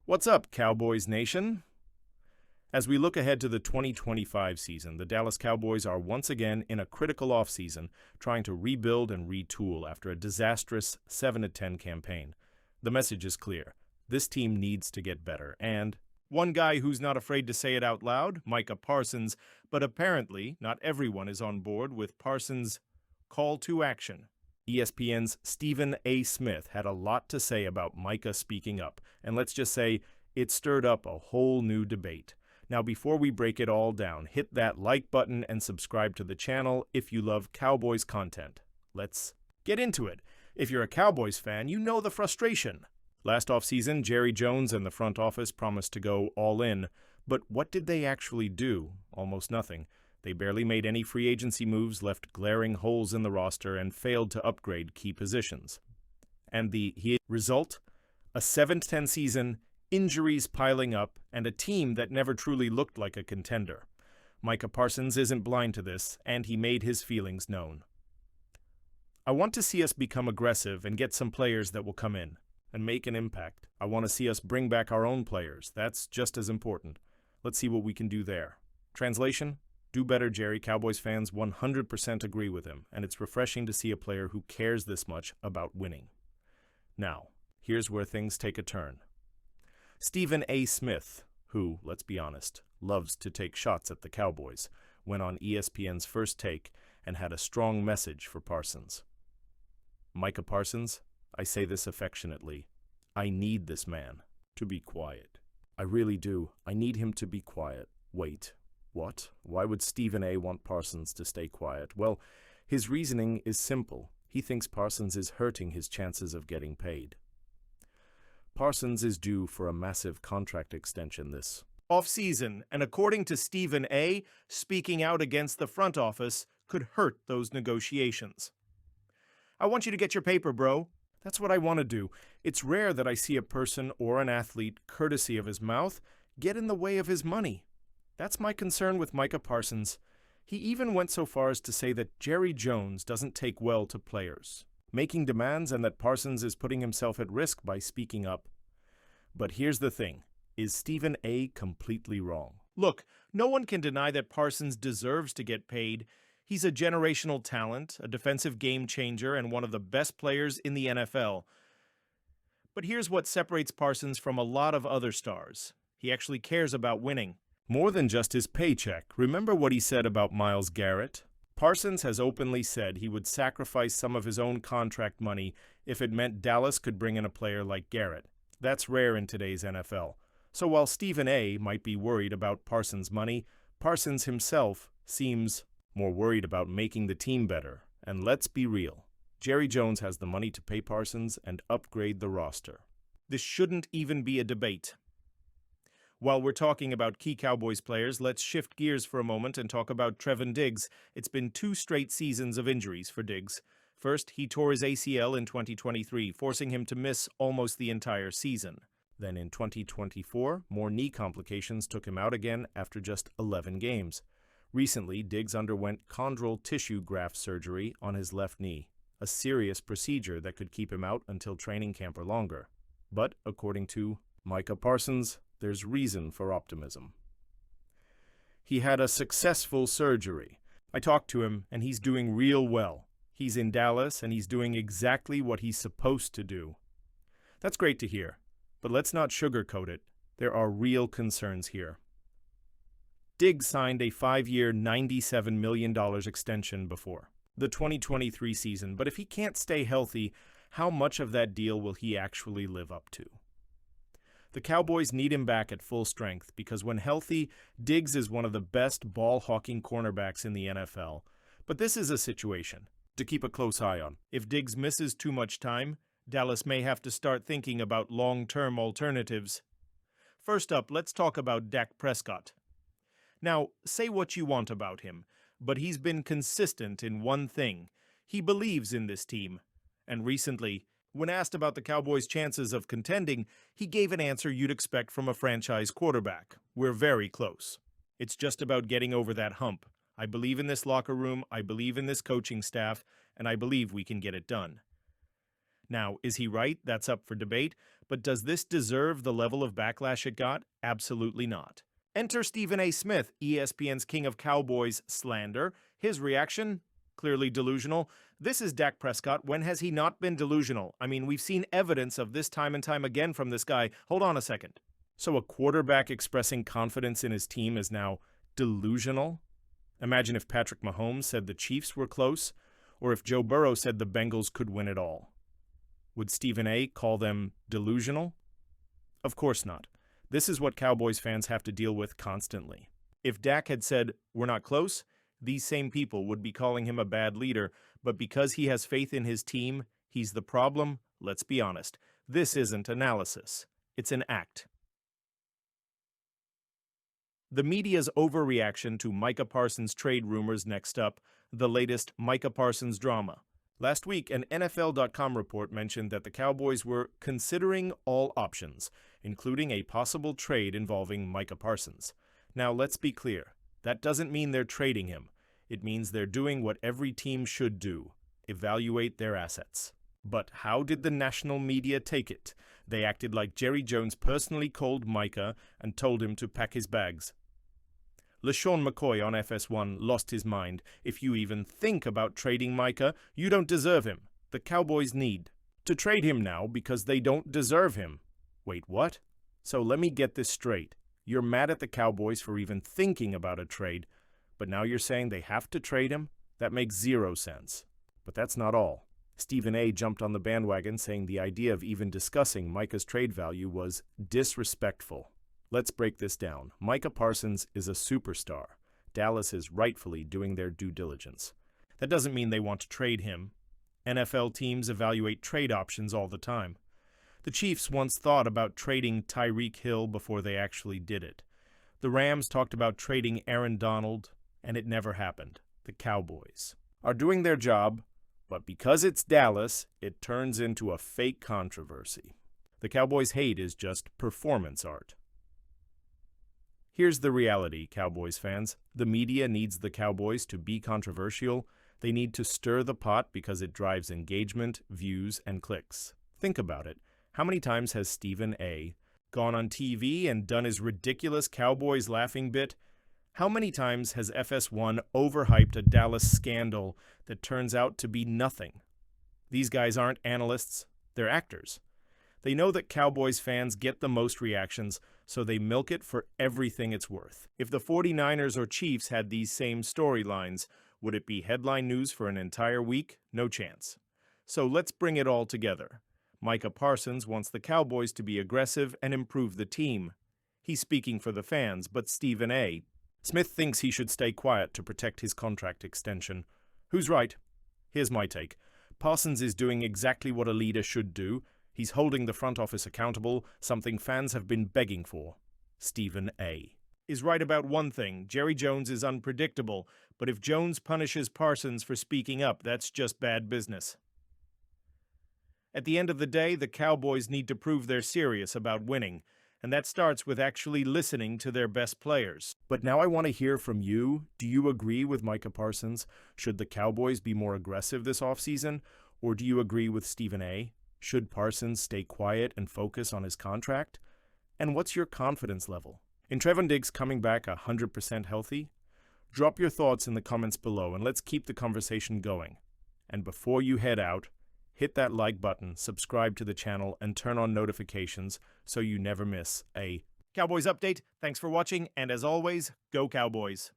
What's up, Cowboys Nation? As we look ahead to the 2025 season, the Dallas Cowboys are once again in a critical offseason, trying to rebuild and retool after a disastrous 7-10 campaign. The message is clear. This team needs to get better, and one guy who's not afraid to say it out loud, Micah Parsons, but apparently not everyone is on board with Parsons' call to action. ESPN's Stephen A. Smith had a lot to say about Micah speaking up, and let's just say it stirred up a whole new debate. Now, before we break it all down, hit that like button and subscribe to the channel if you love Cowboys content. Let's get into it. If you're a Cowboys fan, you know the frustration. Last offseason, Jerry Jones and the front office promised to go all in, but what did they actually do? Almost nothing. They barely made any free agency moves, left glaring holes in the roster, and failed to upgrade key positions. And the result? A 7-10 season, injuries piling up, and a team that never truly looked like a contender. Micah Parsons isn't blind to this, and he made his feelings known. I want to see us become aggressive and get some players that will come in and make an impact. I want to see us bring back our own players. That's just as important. Let's see what we can do there. Translation? Do better, Jerry. Cowboys fans 100% agree with him, and it's refreshing to see a player who cares this much about winning. Now, here's where things take a turn. Stephen A. Smith, who, let's be honest, loves to take shots at the Cowboys, went on ESPN's First Take and had a strong message for Parsons. Micah Parsons, I say this affectionately, I need this man to be quiet. I really do. I need him to be quiet. Wait. What? Why would Stephen A. want Parsons to stay quiet? Well, his reasoning is simple. He thinks Parsons is hurting his chances of getting paid. Parsons is due for a massive contract extension this offseason, and according to Stephen A., speaking out against the front office could hurt those negotiations. I want you to get your paper, bro. That's what I want to do. It's rare that I see a person or an athlete, courtesy of his mouth, get in the way of his money. That's my concern with Micah Parsons. He even went so far as to say that Jerry Jones doesn't take well to players, making demands, and that Parsons is putting himself at risk by speaking up. But here's the thing. Is Stephen A. completely wrong? Look, no one can deny that Parsons deserves to get paid. He's a generational talent, a defensive game changer, and one of the best players in the NFL. But here's what separates Parsons from a lot of other stars. He actually cares about winning. More than just his paycheck. Remember what he said about Myles Garrett? Parsons has openly said he would sacrifice some of his own contract money if it meant Dallas could bring in a player like Garrett. That's rare in today's NFL. So while Stephen A. might be worried about Parsons' money, Parsons himself seems more worried about making the team better. And let's be real. Jerry Jones has the money to pay Parsons and upgrade the roster. This shouldn't even be a debate. While we're talking about key Cowboys players, let's shift gears for a moment and talk about Trevon Diggs. It's been 2 straight seasons of injuries for Diggs. First, he tore his ACL in 2023, forcing him to miss almost the entire season. Then in 2024, more knee complications took him out again after just 11 games. Recently, Diggs underwent chondral tissue graft surgery on his left knee, a serious procedure that could keep him out until training camp or longer. But, according to Micah Parsons, there's reason for optimism. He had a successful surgery. I talked to him, and he's doing real well. He's in Dallas, and he's doing exactly what he's supposed to do. That's great to hear, but let's not sugarcoat it. There are real concerns here. Diggs signed a 5-year, $97 million extension before the 2023 season, but if he can't stay healthy, how much of that deal will he actually live up to? The Cowboys need him back at full strength because when healthy, Diggs is one of the best ball-hawking cornerbacks in the NFL. But this is a situation to keep a close eye on. If Diggs misses too much time, Dallas may have to start thinking about long-term alternatives. First up, let's talk about Dak Prescott. Now, say what you want about him, but he's been consistent in one thing. He believes in this team. And recently, when asked about the Cowboys' chances of contending, he gave an answer you'd expect from a franchise quarterback. We're very close. It's just about getting over that hump. I believe in this locker room, I believe in this coaching staff, and I believe we can get it done. Now, is he right? That's up for debate. But does this deserve the level of backlash it got? Absolutely not. Enter Stephen A. Smith, ESPN's king of Cowboys slander. His reaction? Clearly delusional. This is Dak Prescott. When has he not been delusional? I mean, we've seen evidence of this time and time again from this guy. Hold on a second. So a quarterback expressing confidence in his team is now delusional? Imagine if Patrick Mahomes said the Chiefs were close, or if Joe Burrow said the Bengals could win it all. Would Stephen A. call them delusional? Of course not. This is what Cowboys fans have to deal with constantly. If Dak had said, "We're not close," these same people would be calling him a bad leader, but because he has faith in his team, he's the problem. Let's be honest. This isn't analysis. It's an act. The media's overreaction to Micah Parsons trade rumors next up, the latest Micah Parsons drama. Last week, an NFL.com report mentioned that the Cowboys were considering all options, including a possible trade involving Micah Parsons. Now, let's be clear. That doesn't mean they're trading him. It means they're doing what every team should do: evaluate their assets. But how did the national media take it? They acted like Jerry Jones personally called Micah and told him to pack his bags. LaShawn McCoy on FS1 lost his mind. If you even think about trading Micah, you don't deserve him. The Cowboys need to trade him now because they don't deserve him. Wait, what? So let me get this straight. You're mad at the Cowboys for even thinking about a trade, but now you're saying they have to trade him? That makes zero sense. But that's not all. Stephen A. jumped on the bandwagon saying the idea of even discussing Micah's trade value was disrespectful. Let's break this down. Micah Parsons is a superstar. Dallas is rightfully doing their due diligence. That doesn't mean they want to trade him. NFL teams evaluate trade options all the time. The Chiefs once thought about trading Tyreek Hill before they actually did it. The Rams talked about trading Aaron Donald, and it never happened. The Cowboys are doing their job, but because it's Dallas, it turns into a fake controversy. The Cowboys' hate is just performance art. Here's the reality, Cowboys fans. The media needs the Cowboys to be controversial. They need to stir the pot because it drives engagement, views, and clicks. Think about it. How many times has Stephen A. gone on TV and done his ridiculous Cowboys laughing bit? How many times has FS1 overhyped a Dallas scandal that turns out to be nothing? These guys aren't analysts, they're actors. They know that Cowboys fans get the most reactions, so they milk it for everything it's worth. If the 49ers or Chiefs had these same storylines, would it be headline news for an entire week? No chance. So let's bring it all together. Micah Parsons wants the Cowboys to be aggressive and improve the team. He's speaking for the fans, but Stephen A. Smith thinks he should stay quiet to protect his contract extension. Who's right? Here's my take. Parsons is doing exactly what a leader should do. He's holding the front office accountable, something fans have been begging for. Stephen A. is right about one thing. Jerry Jones is unpredictable, but if Jones punishes Parsons for speaking up, that's just bad business. At the end of the day, the Cowboys need to prove they're serious about winning, and that starts with actually listening to their best players. But now I want to hear from you. Do you agree with Micah Parsons? Should the Cowboys be more aggressive this offseason? Or do you agree with Stephen A.? Should Parsons stay quiet and focus on his contract? And what's your confidence level? In Trevon Diggs coming back 100% healthy? Drop your thoughts in the comments below and let's keep the conversation going. And before you head out, hit that like button, subscribe to the channel, and turn on notifications so you never miss a Cowboys update. Thanks for watching, and as always, go Cowboys!